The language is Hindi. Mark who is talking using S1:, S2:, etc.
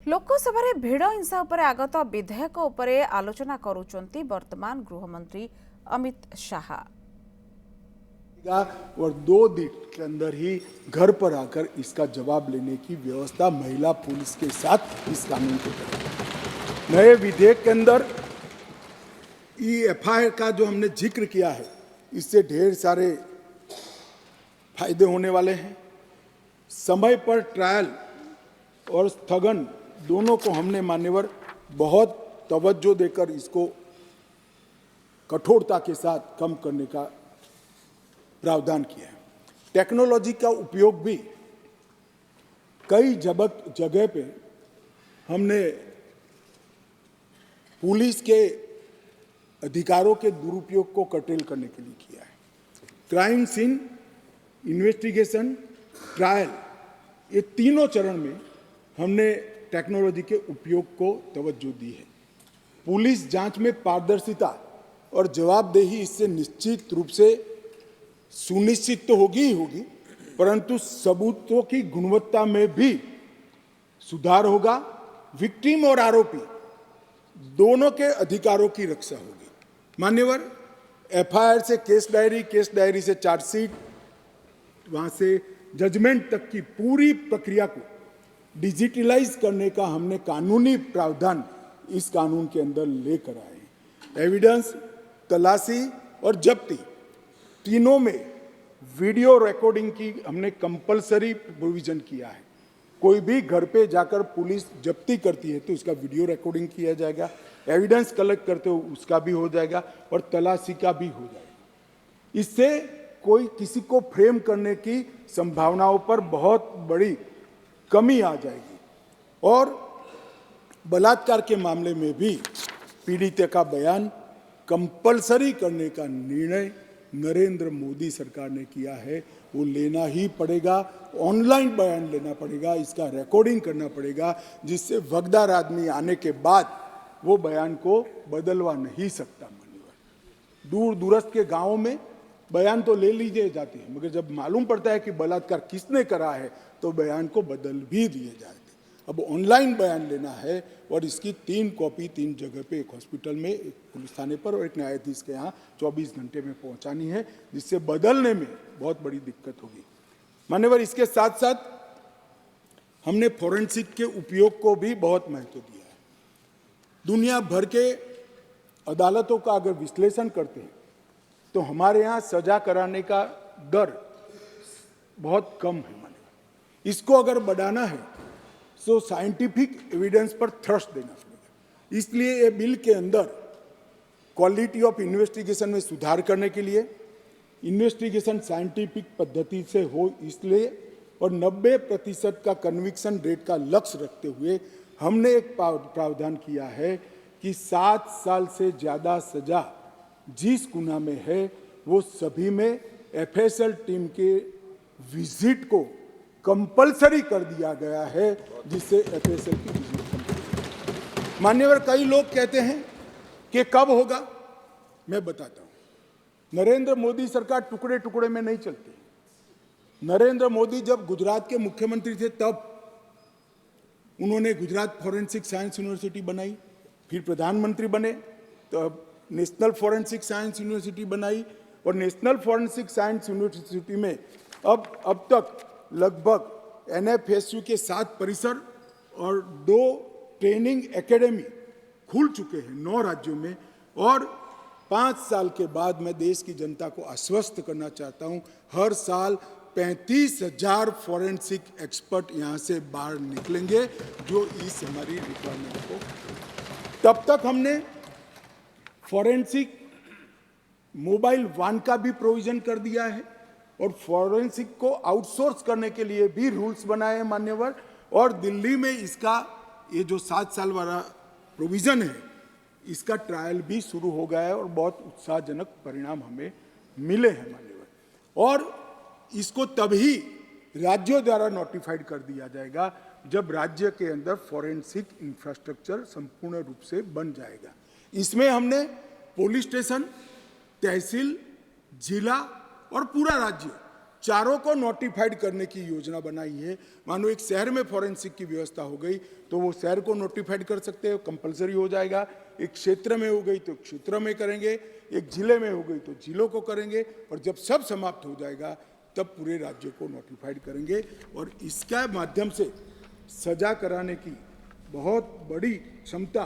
S1: लोकसभा भिड़ हिंसा उपरे आगत विधेयक उपरे आलोचना करुचंती वर्तमान गृहमंत्री अमित शाह।
S2: और 2 दिन के अंदर ही घर पर आकर इसका जवाब लेने की व्यवस्था महिला पुलिस के साथ इस कानून को करेगी। नए विधेयक के अंदर एफआईआर का जो हमने जिक्र किया है, इससे ढेर सारे फायदे होने वाले हैं। समय पर ट्रायल और स्थगन दोनों को हमने मान्यवर बहुत तवज्जो देकर इसको कठोरता के साथ कम करने का प्रावधान किया है। टेक्नोलॉजी का उपयोग भी कई जगह पे हमने पुलिस के अधिकारों के दुरुपयोग को कर्टेल करने के लिए किया है। क्राइम सीन, इन्वेस्टिगेशन, ट्रायल, ये तीनों चरण में हमने टेक्नोलॉजी के उपयोग को तवज्जो दी है। पुलिस जांच में पारदर्शिता और जवाबदेही इससे निश्चित रूप से सुनिश्चित तो होगी ही होगी, परंतु सबूतों की गुणवत्ता में भी सुधार होगा। विक्टिम और आरोपी दोनों के अधिकारों की रक्षा होगी। मान्यवर, एफआईआर से केस डायरी से चार्जशीट, वहां से जजमेंट तक की पूरी प्रक्रिया को डिजिटलाइज करने का हमने कानूनी प्रावधान इस कानून के अंदर लेकर आए। एविडेंस, तलाशी और जब्ती तीनों में वीडियो रिकॉर्डिंग की हमने कंपलसरी प्रोविजन किया है। कोई भी घर पे जाकर पुलिस जब्ती करती है तो उसका वीडियो रिकॉर्डिंग किया जाएगा, एविडेंस कलेक्ट करते हो उसका भी हो जाएगा और तलाशी का भी हो जाएगा। इससे कोई किसी को फ्रेम करने की संभावनाओं पर बहुत बड़ी कमी आ जाएगी। और बलात्कार के मामले में भी पीड़ित का बयान कंपलसरी करने का निर्णय नरेंद्र मोदी सरकार ने किया है। वो लेना ही पड़ेगा, ऑनलाइन बयान लेना पड़ेगा, इसका रिकॉर्डिंग करना पड़ेगा, जिससे वगदार आदमी आने के बाद वो बयान को बदलवा नहीं सकता। मान्यवर, दूर दूरस्थ के गांवों में बयान तो ले लीजिए जाते हैं, मगर जब मालूम पड़ता है कि बलात्कार किसने करा है तो बयान को बदल भी दिए जाते। अब ऑनलाइन बयान लेना है और इसकी 3 कॉपी 3 जगह पे, एक हॉस्पिटल में, एक पुलिस थाने पर और एक न्यायाधीश के यहाँ 24 घंटे में पहुंचानी है, जिससे बदलने में बहुत बड़ी दिक्कत होगी। मान्यवर, इसके साथ साथ हमने फोरेंसिक के उपयोग को भी बहुत महत्व दिया है। दुनिया भर के अदालतों का अगर विश्लेषण करते हैं तो हमारे यहाँ सजा कराने का दर बहुत कम है। मान्यवर, इसको अगर बढ़ाना है तो साइंटिफिक एविडेंस पर थ्रस्ट देना पड़ेगा। इसलिए ये बिल के अंदर क्वालिटी ऑफ इन्वेस्टिगेशन में सुधार करने के लिए, इन्वेस्टिगेशन साइंटिफिक पद्धति से हो इसलिए, और 90% का कन्विक्शन रेट का लक्ष्य रखते हुए हमने एक प्रावधान किया है कि 7 साल से ज़्यादा सजा जिस गुनाह में है वो सभी में एफएसएल टीम के विजिट को कंपलसरी कर दिया गया है, जिससे एफएसएल की विजिट कंपलसरी। मान्यवर, कई लोग कहते हैं कि कब होगा, मैं बताता हूं। नरेंद्र मोदी सरकार टुकड़े टुकड़े में नहीं चलती। नरेंद्र मोदी जब गुजरात के मुख्यमंत्री थे तब उन्होंने गुजरात फॉरेंसिक साइंस यूनिवर्सिटी बनाई, फिर प्रधानमंत्री बने तो नेशनल फॉरेंसिक साइंस यूनिवर्सिटी बनाई, और नेशनल फॉरेंसिक साइंस यूनिवर्सिटी में अब तक लगभग एनएफएसयू के 7 परिसर और 2 ट्रेनिंग एकेडमी खुल चुके हैं 9 राज्यों में। और 5 साल के बाद मैं देश की जनता को आश्वस्त करना चाहता हूं, हर साल 35,000 फॉरेंसिक एक्सपर्ट यहां से बाहर निकलेंगे जो इस हमारी रिक्वायरमेंट को। तब तक हमने फॉरेंसिक मोबाइल वान का भी प्रोविजन कर दिया है और फॉरेंसिक को आउटसोर्स करने के लिए भी रूल्स बनाए हैं। मान्यवर, और दिल्ली में इसका ये जो 7 साल वाला प्रोविजन है, इसका ट्रायल भी शुरू हो गया है और बहुत उत्साहजनक परिणाम हमें मिले हैं। मान्यवर, और इसको तभी राज्यों द्वारा नोटिफाइड कर दिया जाएगा जब राज्य के अंदर फॉरेंसिक इंफ्रास्ट्रक्चर संपूर्ण रूप से बन जाएगा। इसमें हमने पुलिस स्टेशन, तहसील, जिला और पूरा राज्य चारों को नोटिफाइड करने की योजना बनाई है। मानो एक शहर में फॉरेंसिक की व्यवस्था हो गई तो वो शहर को नोटिफाइड कर सकते हैं, कंपलसरी हो जाएगा। एक क्षेत्र में हो गई तो क्षेत्र में करेंगे, एक जिले में हो गई तो जिलों को करेंगे, और जब सब समाप्त हो जाएगा तब पूरे राज्य को नोटिफाइड करेंगे। और इसके माध्यम से सजा कराने की बहुत बड़ी क्षमता